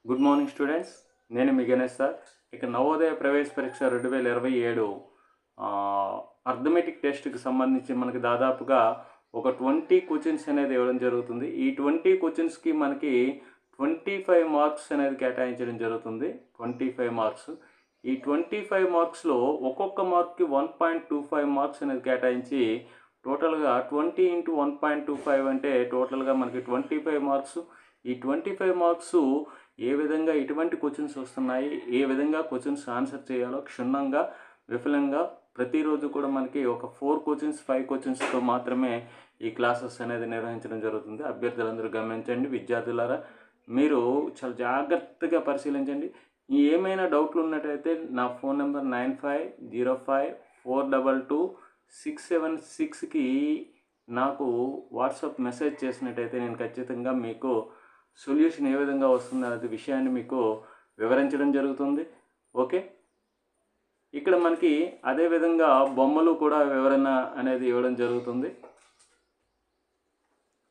Good morning students, నేను మీ Ganesh sir. ఇక నవోదయ ప్రవేశ పరీక్ష 2027 అర్థమెటిక్ టెస్ట్కి సంబంధించి మనకి దాదాపుగా ఒక 20 క్వశ్చన్స్ అనేది ఇవ్వడం జరుగుతుంది. ఈ 20 క్వశ్చన్స్కి మనకి 25 మార్క్స్ అనేది కేటాయించడం జరుగుతుంది. 25 మార్క్స్. ఈ 25 మార్క్స్లో ఒక్కొక్క మార్క్కి 1.25 మార్క్స్ అనేది కేటాయించి టోటల్గా 20 ఇంటూ 1.25 అంటే టోటల్గా మనకి 25 మార్క్స్. ఈ 25 మార్క్స్ ఏ విధంగా ఎటువంటి క్వశ్చన్స్ వస్తున్నాయి, ఏ విధంగా క్వశ్చన్స్ ఆన్సర్ చేయాలో క్షుణ్ణంగా విఫలంగా ప్రతిరోజు కూడా మనకి ఒక 4 క్వశ్చన్స్ 5 క్వశ్చన్స్తో మాత్రమే ఈ క్లాసెస్ అనేది నిర్వహించడం జరుగుతుంది. అభ్యర్థులందరూ గమనించండి. విద్యార్థులారా, మీరు చాలా జాగ్రత్తగా పరిశీలించండి. ఏమైనా డౌట్లు ఉన్నట్టయితే నా ఫోన్ నెంబర్ 9505422676కి నాకు వాట్సాప్ మెసేజ్ చేసినట్టయితే నేను ఖచ్చితంగా మీకు సొల్యూషన్ ఏ విధంగా వస్తుంది అనే విషయాన్ని మీకు వివరించడం జరుగుతుంది. ఓకే, ఇక్కడ మనకి అదేవిధంగా బొమ్మలు కూడా వివరణ అనేది ఇవ్వడం జరుగుతుంది.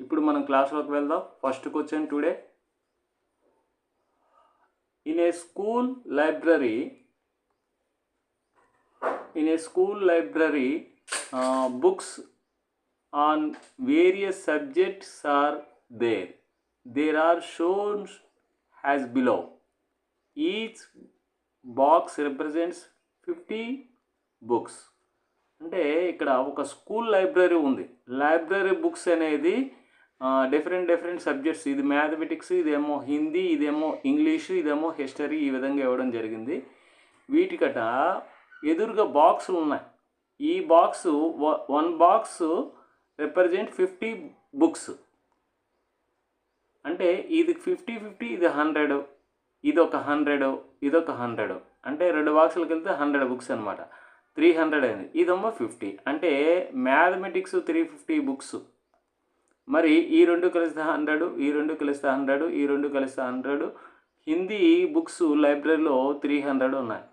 ఇప్పుడు మనం క్లాస్లోకి వెళ్దాం. First question today. In a school library books on various subjects are there. There are shown as below. Each box represents 50 books. అంటే ఇక్కడ ఒక స్కూల్ లైబ్రరీ ఉంది. లైబ్రరీ బుక్స్ అనేది డిఫరెంట్ సబ్జెక్ట్స్, ఇది మ్యాథమెటిక్స్, ఇదేమో హిందీ, ఇదేమో ఇంగ్లీషు, ఇదేమో హిస్టరీ, ఈ విధంగా ఇవ్వడం జరిగింది. వీటికట ఎదురుగా బాక్సులు ఉన్నాయి. ఈ బాక్సు 1 బాక్స్ రిప్రజెంట్ 50 బుక్స్. అంటే ఇది 50, ఇది 100, ఇది ఒక 100, ఇదొక 100. అంటే 2 బాక్సులకు వెళ్తే 100 బుక్స్ అనమాట. 300 అయింది. ఇదేమో 50. అంటే మ్యాథమెటిక్స్ 350 బుక్స్. మరి ఈ 2 కలిస్తే 100, ఈ 2 కలిస్తే 100, ఈ 2 కలిస్తే 100. హిందీ బుక్స్ లైబ్రరీలో 300 ఉన్నాయి.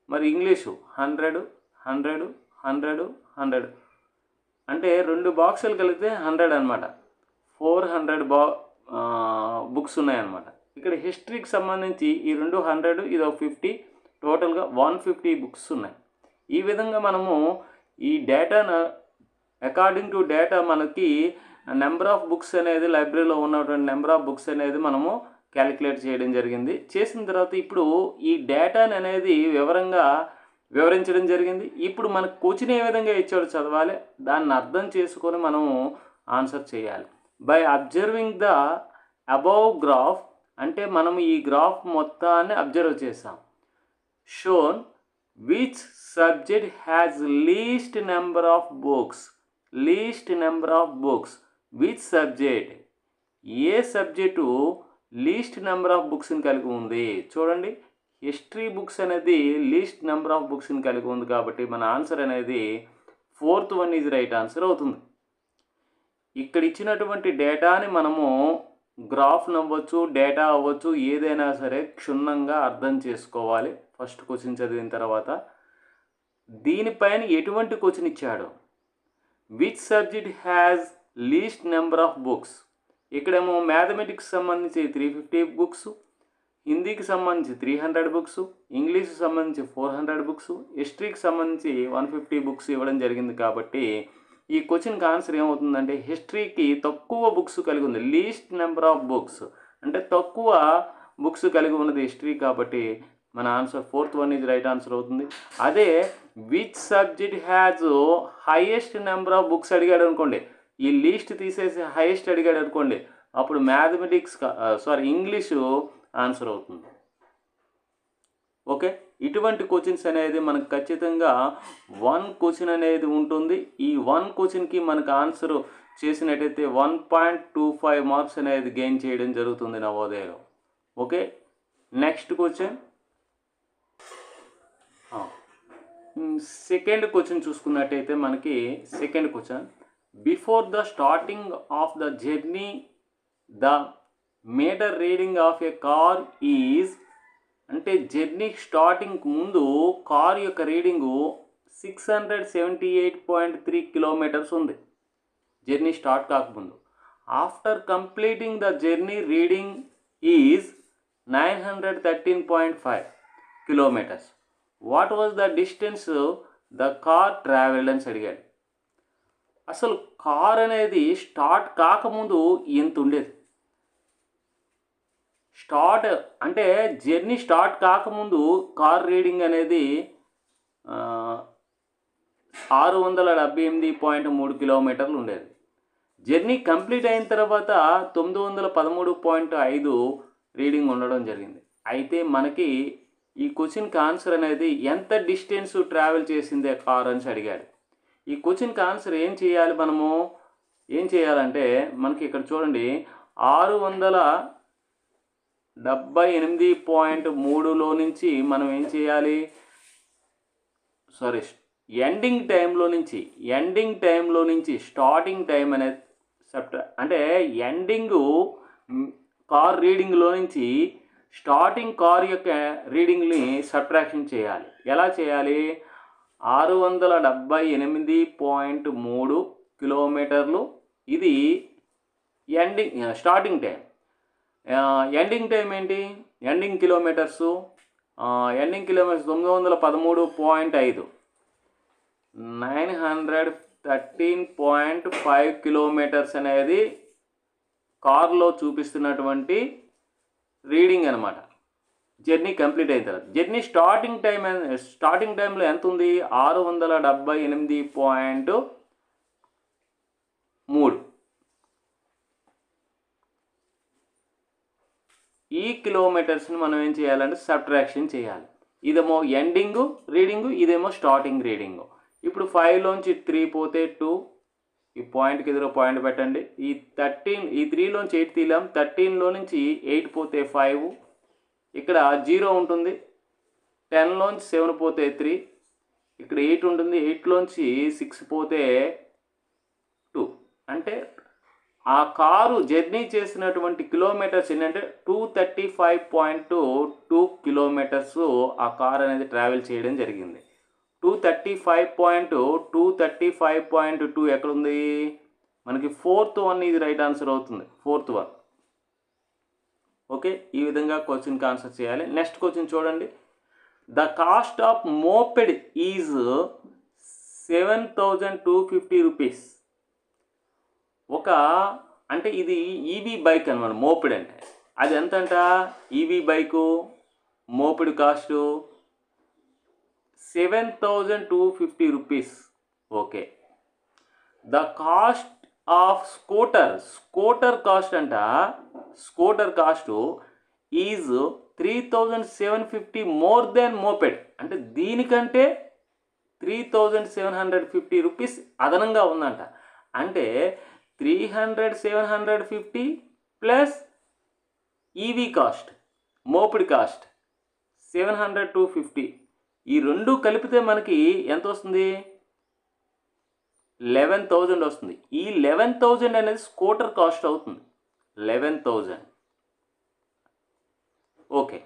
మరి ఇంగ్లీషు 100, 100, 100, 100. అంటే 2 బాక్సులు కలిగితే 100 అనమాట. 400 బుక్స్ ఉన్నాయన్నమాట. ఇక్కడ హిస్టరీకి సంబంధించి ఈ 2 100, ఇది ఒక 50, టోటల్గా 150 బుక్స్ ఉన్నాయి. ఈ విధంగా మనము ఈ డేటాను అకార్డింగ్ టు డేటా మనకి నెంబర్ ఆఫ్ బుక్స్ అనేది లైబ్రరీలో ఉన్నటువంటి నెంబర్ ఆఫ్ బుక్స్ అనేది మనము క్యాలిక్యులేట్ చేయడం జరిగింది. చేసిన తర్వాత ఇప్పుడు ఈ డేటాని అనేది వివరంగా వివరించడం జరిగింది. ఇప్పుడు మనకు క్వశ్చన్ ఏ విధంగా ఇచ్చాడో చదవాలి, దాన్ని అర్థం చేసుకొని మనము ఆన్సర్ చేయాలి. By observing the above graph, అంటే మనం ఈ గ్రాఫ్ మొత్తాన్ని అబ్జర్వ్ చేసాం. Shown which subject has least number of books. Which subject, ఏ సబ్జెక్టు లీస్ట్ నెంబర్ ఆఫ్ బుక్స్ని కలిగి ఉంది. చూడండి, హిస్టరీ బుక్స్ అనేది లీస్ట్ నెంబర్ ఆఫ్ బుక్స్ని కలిగి ఉంది కాబట్టి మన ఆన్సర్ అనేది 4th one is right answer అవుతుంది. ఇక్కడ ఇచ్చినటువంటి డేటాని మనము గ్రాఫ్ అవ్వచ్చు, డేటా అవ్వచ్చు, ఏదైనా సరే క్షుణ్ణంగా అర్థం చేసుకోవాలి. ఫస్ట్ క్వశ్చన్ చదివిన తర్వాత దీనిపైన ఎటువంటి క్వశ్చన్ ఇచ్చాడు. Which subject has least number of books. ఇక్కడేమో మ్యాథమెటిక్స్ సంబంధించి 350 బుక్స్, హిందీకి సంబంధించి 300 బుక్స్, ఇంగ్లీష్కి సంబంధించి 400 బుక్స్, హిస్టరీకి సంబంధించి 150 బుక్స్ ఇవ్వడం జరిగింది. కాబట్టి ఈ క్వశ్చన్కి ఆన్సర్ ఏమవుతుందంటే హిస్టరీకి తక్కువ బుక్స్ కలిగి ఉంది. లీస్ట్ నెంబర్ ఆఫ్ బుక్స్ అంటే తక్కువ బుక్స్ కలిగి ఉన్నది హిస్టరీ కాబట్టి మన answer 4th one is right answer అవుతుంది. అదే which subject has highest number of books అడిగాడు అనుకోండి, ఈ లీస్ట్ తీసేసి హైయెస్ట్ అడిగాడు అనుకోండి, అప్పుడు ఇంగ్లీషు ఆన్సర్ అవుతుంది. ఓకే, ఇటువంటి క్వశ్చన్స్ అనేది మనకు ఖచ్చితంగా 1 క్వశ్చన్ అనేది ఉంటుంది. ఈ 1 క్వశ్చన్కి మనకు ఆన్సర్ చేసినట్టయితే 1.25 మార్క్స్ అనేది గెయిన్ చేయడం జరుగుతుంది నవోదయలో. Okay, next question. Second question చూసుకున్నట్టయితే మనకి second question. Before the starting of the journey the meter reading of a car is, అంటే జర్నీ స్టార్టింగ్ ముందు కార్ యొక్క రీడింగు 678.3 కిలోమీటర్స్ ఉంది జర్నీ స్టార్ట్ కాకముందు. After completing the journey reading is 913.5 kilometres. What was the distance the car travelled అని అడిగాడు. అసలు car అనేది start కాకముందు ఎంత ఉండేది? స్టార్ట్ అంటే జర్నీ స్టార్ట్ కాకముందు కార్ రీడింగ్ అనేది 678.3 కిలోమీటర్లు ఉండేది. జర్నీ కంప్లీట్ అయిన తర్వాత 913.5 రీడింగ్ ఉండడం జరిగింది. అయితే మనకి ఈ క్వశ్చన్కి ఆన్సర్ అనేది ఎంత డిస్టెన్స్ ట్రావెల్ చేసిందే కార్ అని అడిగాడు. ఈ క్వశ్చన్కి ఆన్సర్ ఏం చేయాలంటే మనకి ఇక్కడ చూడండి 678.3లో నుంచి మనం ఏం చేయాలి? ఎండింగ్ టైంలో నుంచి స్టార్టింగ్ టైం అనేది అంటే ఎండింగ్ కార్ రీడింగ్లో నుంచి స్టార్టింగ్ కార్ యొక్క రీడింగ్ని సబ్ట్రాక్షన్ చేయాలి. ఎలా చేయాలి? 678.3 కిలోమీటర్లు ఇది స్టార్టింగ్ టైం. ఎండింగ్ టైం ఏంటి? ఎండింగ్ కిలోమీటర్స్ 913.5 913.5 కిలోమీటర్స్ అనేది కార్లో చూపిస్తున్నటువంటి రీడింగ్ అనమాట. జర్నీ కంప్లీట్ అయిన తర్వాత జర్నీ స్టార్టింగ్ టైంలో ఎంత ఉంది? 678.3. ఈ కిలోమీటర్స్ని మనం ఏం చేయాలంటే సబ్ట్రాక్షన్ చేయాలి. ఇదేమో ఎండింగ్ రీడింగు, ఇదేమో స్టార్టింగ్ రీడింగు. ఇప్పుడు 5లోంచి 3 పోతే 2, ఈ పాయింట్కి ఎదురు పాయింట్ పెట్టండి. ఈ 3లోంచి 8 తీలాం, 13లో నుంచి 8 పోతే 5, ఇక్కడ 0 ఉంటుంది. 10లోంచి 7 పోతే 3, ఇక్కడ 8 ఉంటుంది. 8లోంచి 6 పోతే 2. అంటే ఆ కారు జర్నీ చేసినటువంటి కిలోమీటర్స్ ఏంటంటే 235.2 కిలోమీటర్స్ ఆ కార్ అనేది ట్రావెల్ చేయడం జరిగింది. 235.2 ఎక్కడుంది? మనకి 4th వన్ ఇది రైట్ ఆన్సర్ అవుతుంది. 4th one. ఓకే, ఈ విధంగా క్వశ్చన్కి ఆన్సర్ చేయాలి. నెక్స్ట్ క్వశ్చన్ చూడండి. The cost of moped is 7,250 rupees. అంటే ఇది ఈవీ బైక్ అనమాట. మోపెడ్ అంటే అది ఎంతంట? EV bike moped cost 7,250 rupees. Okay. The cost of scooter cost is 3,750 more than moped. అంటే దీనికంటే 3,750 రూపీస్ అదనంగా ఉందంట. అంటే 300,750 plus EV cost, moped cost 700,250. ఈ రెండు కలిపితే మనకి ఎంత వస్తుంది? 11,000 వస్తుంది. ఈ 11,000 అనేది స్కూటర్ కాస్ట్ అవుతుంది. 11,000. Okay.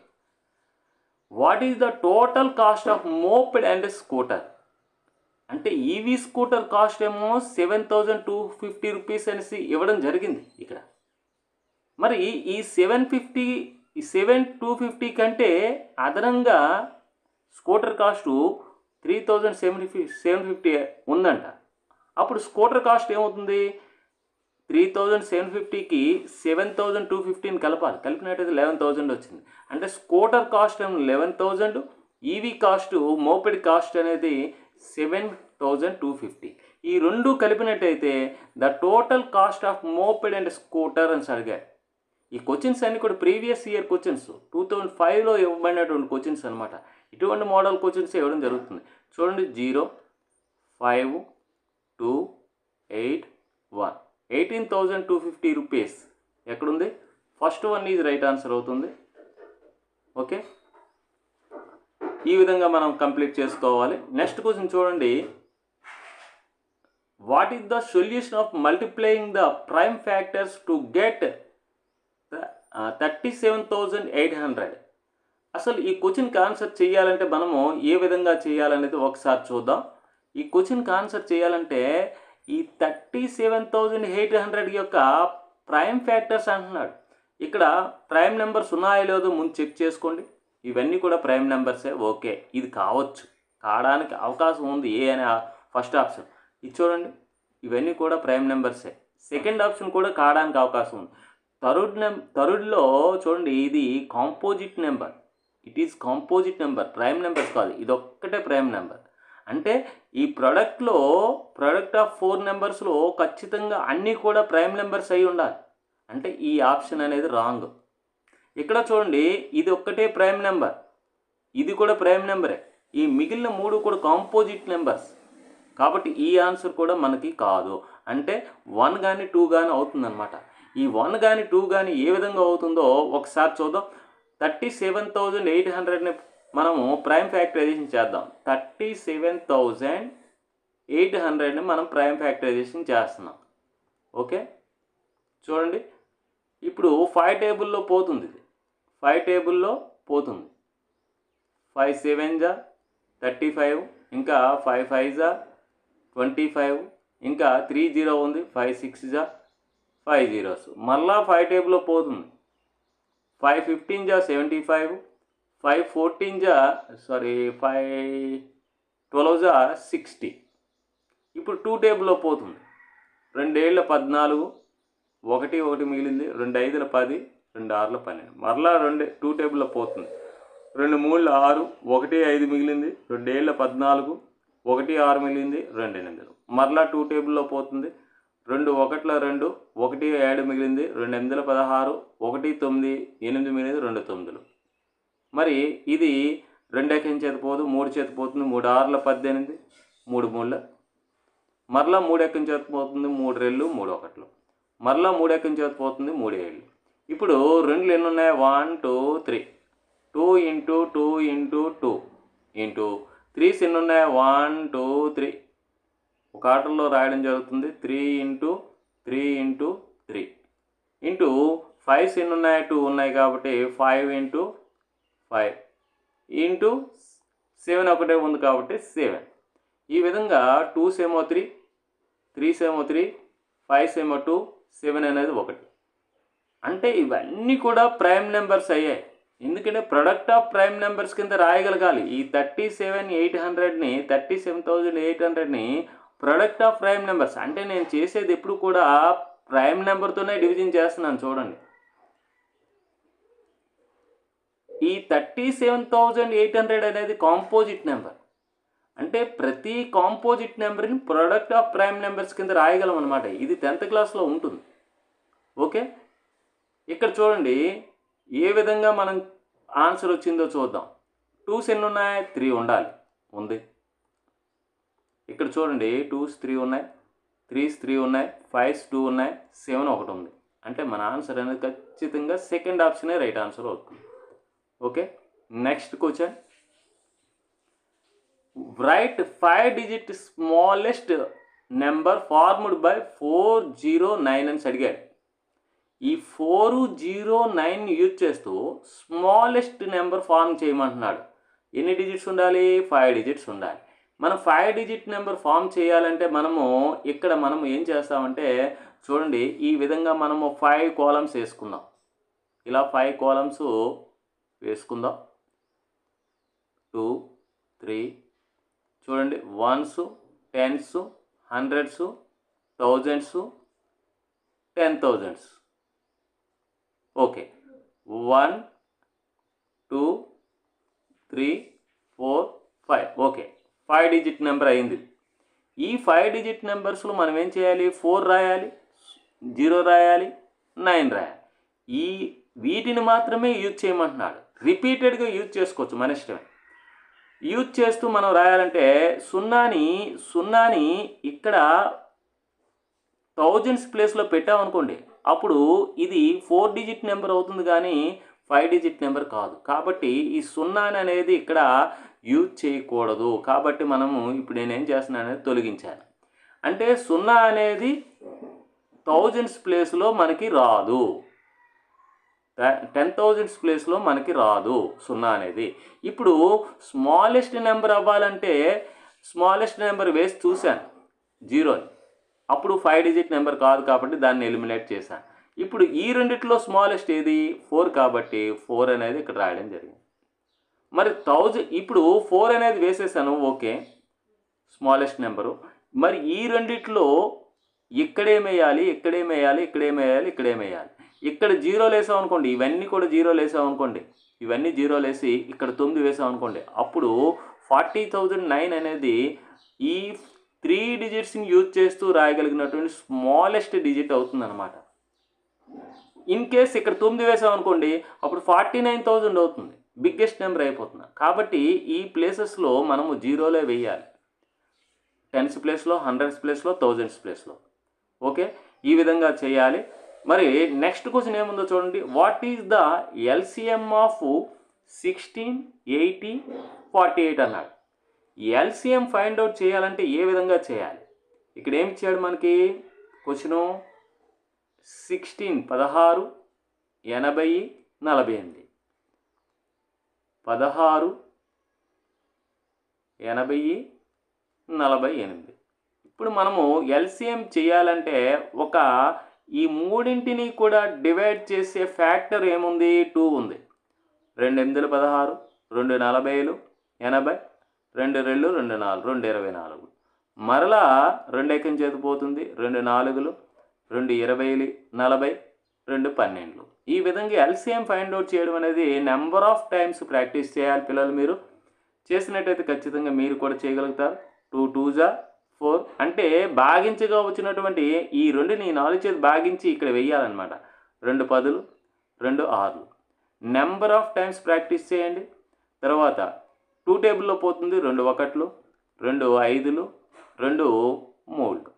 What is the total cost of moped and scooter? అంటే ఈవీ స్కూటర్ కాస్ట్ ఏమో 7,250 రూపీస్ అనేసి ఇవ్వడం జరిగింది ఇక్కడ. మరి ఈ 7,250 కంటే అదనంగా స్కూటర్ కాస్టు 3,750 ఉందంట. అప్పుడు స్కూటర్ కాస్ట్ ఏమవుతుంది? 3,750కి 7,250ని కలపాలి. కలిపినట్టయితే 11,000 వచ్చింది. అంటే స్కూటర్ కాస్ట్ ఏమో 11,000, ఈవీ కాస్ట్ మోపెడ్ కాస్ట్ అనేది 7,250. ఈ రెండు కలిపినట్టయితే the total cost of moped and scooter అని అడిగారు. ఈ క్వశ్చన్స్ అన్నీ కూడా ప్రీవియస్ ఇయర్ క్వశ్చన్స్, 2005లో ఇవ్వబడినటువంటి క్వశ్చన్స్ అనమాట. ఇటువంటి మోడల్ క్వశ్చన్స్ ఇవ్వడం జరుగుతుంది. చూడండి, 0, 5, 2, 8, 1. 18,250 రూపీస్ ఎక్కడుంది? First one is right answer అవుతుంది. ఓకే, ఈ విధంగా మనం కంప్లీట్ చేసుకోవాలి. నెక్స్ట్ క్వశ్చన్ చూడండి. What is the solution of multiplying the prime factors to get 37,800? అసలు ఈ క్వశ్చన్కి ఆన్సర్ చేయాలంటే మనము ఏ విధంగా చేయాలనేది ఒకసారి చూద్దాం. ఈ క్వశ్చన్కి ఆన్సర్ చేయాలంటే ఈ 37,800 యొక్క ప్రైమ్ ఫ్యాక్టర్స్ అంటున్నాడు. ఇక్కడ ప్రైమ్ నెంబర్స్ ఉన్నాయో లేదో ముందు చెక్ చేసుకోండి. ఇవన్నీ కూడా ప్రైమ్ నెంబర్సే. ఓకే, ఇది కావచ్చు, కావడానికి అవకాశం ఉంది ఏ అనే ఫస్ట్ ఆప్షన్. ఇది చూడండి, ఇవన్నీ కూడా ప్రైమ్ నెంబర్సే. సెకండ్ ఆప్షన్ కూడా కావడానికి అవకాశం ఉంది. థర్డ్లో చూడండి, ఇది composite number. It is composite number, prime numbers కాదు, ఇది ఒక్కటే ప్రైమ్ నెంబర్. అంటే ఈ ప్రోడక్ట్ ఆఫ్ 4 నెంబర్స్లో ఖచ్చితంగా అన్నీ కూడా ప్రైమ్ నెంబర్స్ అయి ఉండాలి. అంటే ఈ ఆప్షన్ అనేది రాంగ్. ఇక్కడ చూడండి, ఇది ఒక్కటే ప్రైమ్ నెంబర్, ఇది కూడా ప్రైమ్ నెంబరే. ఈ మిగిలిన 3 కూడా కాంపోజిట్ నెంబర్స్. కాబట్టి ఈ ఆన్సర్ కూడా మనకి కాదు. అంటే 1 కానీ 2 కానీ అవుతుందన్నమాట. ఈ 1 కానీ 2 కానీ ఏ విధంగా అవుతుందో ఒకసారి చూద్దాం. 37,800ని మనము ప్రైమ్ ఫ్యాక్టరైజేషన్ చేద్దాం. 37,800ని మనం ప్రైమ్ ఫ్యాక్టరైజేషన్ చేస్తున్నాం. ఓకే, చూడండి, ఇప్పుడు 5 టేబుల్లో పోతుంది. ఇది 5 టేబుల్లో పోతుంది. 5 7 జా 35, ఇంకా 5 5 జా 25, ఇంకా 3 0 ఉంది, 5 6 జా 5 zeros. మళ్ళా 5 టేబుల్లో పోతుంది. 5 15 జా 75, 5 14 జా 5 12 జా 60. ఇప్పుడు 2 టేబుల్లో పోతుంది. 2 ఏళ్ళ 14, 1 1 మిగిలింది, 2 5ల 10, 2 6ల 12. మరలా 2 టేబుల్లో పోతుంది. 2 3ల 6, 1 5 మిగిలింది, 2 ఏళ్ళ 14, 1 6 మిగిలింది, 2 8. మరలా 2 టేబుల్లో పోతుంది. 2 1ల 2, 1 7 మిగిలింది, 2 8ల 16, 1 9 8 మిగిలింది, 2 9. మరి ఇది 2 ఎక్కడి చేతి పోదు, 3 చేతి పోతుంది, 3 6ల 18, 3 3ల. మరలా 3 ఎక్కడి చేతి పోతుంది, 3 2 3 1. మరలా 3 ఎక్కడి చేతి పోతుంది, 3 7. ఇప్పుడు 2లు ఎన్ని ఉన్నాయి, 1 2 3. 2 ఇంటూ 2 ఇంటూ 2 ఇంటూ 3 ఎన్ని ఉన్నాయి, 1 2 3. ఒక ఆర్డర్లో రాయడం జరుగుతుంది. 3 ఇంటూ 3 ఇంటూ 3 ఇంటూ 5 ఎన్ని ఉన్నాయి, 2 ఉన్నాయి కాబట్టి 5 ఇంటూ 5 ఇంటూ 7 ఒకటే ఉంది కాబట్టి 7. ఈ విధంగా 2s ఏమో 3, 3s ఏమో 3, 5s ఏమో 2, 7 అనేది 1. అంటే ఇవన్నీ కూడా ప్రైమ్ నెంబర్స్ అయ్యాయి. ఎందుకంటే ప్రొడక్ట్ ఆఫ్ ప్రైమ్ నెంబర్స్ కింద రాయగలగాలి. ఈ 37,800ని ప్రొడక్ట్ ఆఫ్ ప్రైమ్ నెంబర్స్. అంటే నేను చేసేది ఎప్పుడు కూడా ప్రైమ్ నెంబర్తోనే డివిజన్ చేస్తున్నాను. చూడండి, ఈ 37,800 అనేది కాంపోజిట్ నెంబర్. అంటే ప్రతి కాంపోజిట్ నెంబర్ని ప్రొడక్ట్ ఆఫ్ ప్రైమ్ నెంబర్స్ కింద రాయగలం అనమాట. ఇది 10th క్లాస్లో ఉంటుంది. ఓకే, ఇక్కడ చూడండి ఏ విధంగా మనం ఆన్సర్ వచ్చిందో చూద్దాం. 2s ఎన్ని ఉన్నాయి, 3 ఉండాలి, ఉంది. ఇక్కడ చూడండి 2s 3 ఉన్నాయి, 3s 3 ఉన్నాయి, 5s 2 ఉన్నాయి, 7 ఒకటి ఉంది. అంటే మన ఆన్సర్ అనేది ఖచ్చితంగా సెకండ్ ఆప్షనే రైట్ ఆన్సర్ అవుతుంది. Okay, next question. Right 5 digit smallest number formed by 409 అని అడిగాడు. ఈ 409 యూజ్ చేస్తూ స్మాలెస్ట్ నెంబర్ ఫార్మ్ చేయమంటున్నాడు. ఎన్ని డిజిట్స్ ఉండాలి, 5 digits ఉండాలి. మనం 5 digit నెంబర్ ఫామ్ చేయాలంటే ఇక్కడ మనము ఏం చేస్తామంటే చూడండి, ఈ విధంగా మనము 5 కాలమ్స్ వేసుకుందాం. ఇలా 5 కాలమ్స్ వేసుకుందాం. 2 3 చూడండి, 1s 10s 100s 1000s 10,000s. Okay, 1 2 3 4 5. Okay, 5 digit number అయింది. ఈ 5 digit నెంబర్స్లో మనం ఏం చేయాలి, 4 రాయాలి, 0 రాయాలి, 9 రాయాలి. వీటిని మాత్రమే యూజ్ చేయమంటున్నాడు. రిపీటెడ్గా యూజ్ చేసుకోవచ్చు, మన ఇష్టమే. యూజ్ చేస్తూ మనం రాయాలంటే సున్నాని ఇక్కడ థౌజండ్స్ ప్లేస్లో పెట్టామనుకోండి, అప్పుడు ఇది 4 digit నెంబర్ అవుతుంది కానీ 5 digit నెంబర్ కాదు. కాబట్టి ఈ 0 అనేది ఇక్కడ యూజ్ చేయకూడదు. కాబట్టి మనము ఇప్పుడు నేనేం చేస్తున్నాను అనేది తొలగించాను. అంటే 0 అనేది థౌజండ్స్ ప్లేస్లో మనకి రాదు, 10,000s ప్లేస్లో మనకి రాదు 0 అనేది. ఇప్పుడు స్మాలెస్ట్ నెంబర్ అవ్వాలంటే స్మాలెస్ట్ నెంబర్ వేసి చూశాను 0 అని, అప్పుడు 5 digit నెంబర్ కాదు కాబట్టి దాన్ని ఎలిమినేట్ చేశాను. ఇప్పుడు ఈ రెండిట్లో స్మాలెస్ట్ ఏది 4 కాబట్టి 4 అనేది ఇక్కడ రాయడం జరిగింది. మరి 1000 ఇప్పుడు 4 అనేది వేసేసాను, ఓకే, స్మాలెస్ట్ నెంబరు. మరి ఈ రెండిట్లో ఇక్కడేమేయాలి, ఇక్కడేమేయాలి, ఇక్కడేమేయాలి, ఇక్కడేమేయాలి. ఇక్కడ జీరోలు వేసాం అనుకోండి, ఇవన్నీ కూడా జీరోలు వేసాం అనుకోండి, ఇవన్నీ జీరోలు వేసి ఇక్కడ 9 వేసాం అనుకోండి, అప్పుడు 40,009 అనేది ఈ 3 డిజిట్స్ని యూజ్ చేస్తూ రాయగలిగినటువంటి స్మాలెస్ట్ డిజిట్ అవుతుందన్నమాట. ఇన్ కేస్ ఇక్కడ 9 వేసాం అనుకోండి, అప్పుడు 49,000 అవుతుంది, బిగ్గెస్ట్ నెంబర్ అయిపోతుంది. కాబట్టి ఈ ప్లేసెస్లో మనము జీరోలే వేయాలి, 10s ప్లేస్లో, 100s ప్లేస్లో, 1000s ప్లేస్లో. ఓకే, ఈ విధంగా చేయాలి. మరి నెక్స్ట్ క్వశ్చన్ ఏముందో చూడండి. What is the LCM of 16, 80, 48 అన్నాడు. ఎల్సిఎం ఫైండ్ అవుట్ చేయాలంటే ఏ విధంగా చేయాలి? ఇక్కడ ఏమి ఇచ్చాడు మనకి క్వశ్చను? 16 16, 80, 48. 16, 80, 48. ఇప్పుడు మనము ఎల్సిఎం చేయాలంటే ఈ మూడింటిని కూడా డివైడ్ చేసే ఫ్యాక్టర్ ఏముంది? 2 ఉంది. 2 8 16, 2 40, 80, 2 2 2 4, 2 24. మరలా 2 ఎక్కం చేతి పోతుంది, 2 4, 2 20, 40, 2 12. ఈ విధంగా ఎల్సిఎం ఫైండ్ అవుట్ చేయడం అనేది నెంబర్ ఆఫ్ టైమ్స్ ప్రాక్టీస్ చేయాలి పిల్లలు. మీరు చేసినట్టయితే ఖచ్చితంగా మీరు కూడా చేయగలుగుతారు. 2 2s 4 అంటే భాగించగా వచ్చినటువంటి ఈ 2ని 4 చేతి భాగించి ఇక్కడ వెయ్యాలన్నమాట. 2 10, 2 6. నెంబర్ ఆఫ్ టైమ్స్ ప్రాక్టీస్ చేయండి. తర్వాత 2 టేబుల్లో పోతుంది, 2 1, 2 5, 2 3.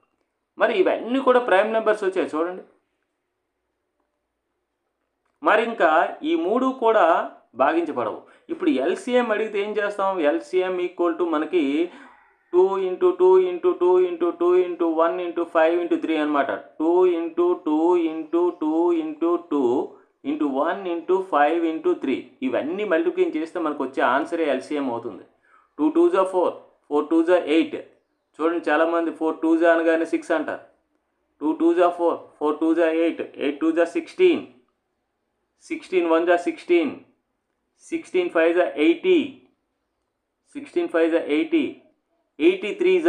మరి ఇవన్నీ కూడా ప్రైమ్ నెంబర్స్ వచ్చాయి చూడండి. మరి ఇంకా ఈ 3 కూడా భాగించబడవు. ఇప్పుడు ఎల్సిఎం అడిగితే ఏం చేస్తాం? ఎల్సిఎం ఈక్వల్ టు మనకి 2 × 2 × 2 × 2 × 1 × 5 × 3 అనమాట. 2 × 2 × 2 × 2 × 1 × 5 × 3. ఇవన్నీ మల్టిప్లికేషన్ చేస్తే మనకు వచ్చే ఆన్సరే ఎల్సిఎం అవుతుంది. 2 2s 4, 4 2s 8. చూడండి, చాలామంది 4 2s అనగానే 6 అంటారు. 2 2s 4, 4 2s 8, 8 2s 16, 16 1s 16, 16 5s 80, 16 5s 80, 83s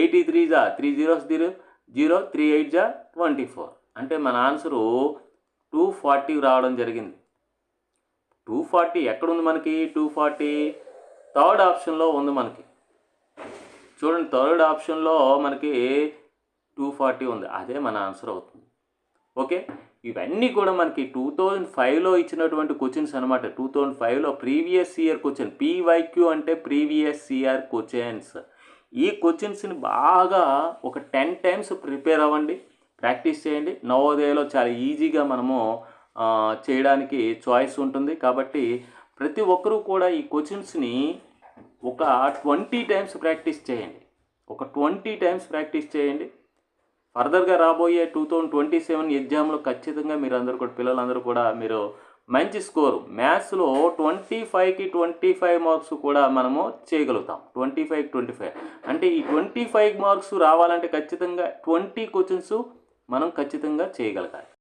83s 3 zeros 0, 3 8s 24. అంటే మన ఆన్సరు 240 రావడం జరిగింది. 240 ఎక్కడుంది మనకి? 240 థర్డ్ ఆప్షన్లో ఉంది మనకి. చూడండి, థర్డ్ ఆప్షన్లో మనకి 240 ఉంది, అదే మన ఆన్సర్ అవుతుంది. ఓకే, ఇవన్నీ కూడా మనకి 2005లో ఇచ్చినటువంటి క్వశ్చన్స్ అనమాట. 2005లో ప్రీవియస్ ఇయర్ క్వశ్చన్. పీవైక్యూ అంటే ప్రీవియస్ ఇయర్ క్వశ్చన్స్. ఈ క్వశ్చన్స్ని బాగా ఒక 10 times ప్రిపేర్ అవ్వండి, ప్రాక్టీస్ చేయండి. నవోదయలో చాలా ఈజీగా మనము చేయడానికి చాయిస్ ఉంటుంది. కాబట్టి ప్రతి ఒక్కరూ కూడా ఈ క్వశ్చన్స్ని ఒక 20 times ప్రాక్టీస్ చేయండి. ఒక 20 times ప్రాక్టీస్ చేయండి. ఫర్దర్గా రాబోయే 2027 ఎగ్జామ్లో ఖచ్చితంగా పిల్లలందరూ కూడా మీరు మంచి స్కోరు మ్యాథ్స్లో 25కి 25 మార్క్స్ కూడా మనము చేయగలుగుతాం. 25కి 25 అంటే ఈ 25 మార్క్స్ రావాలంటే ఖచ్చితంగా 20 క్వశ్చన్స్ మనం ఖచ్చితంగా చేయగలగాలి.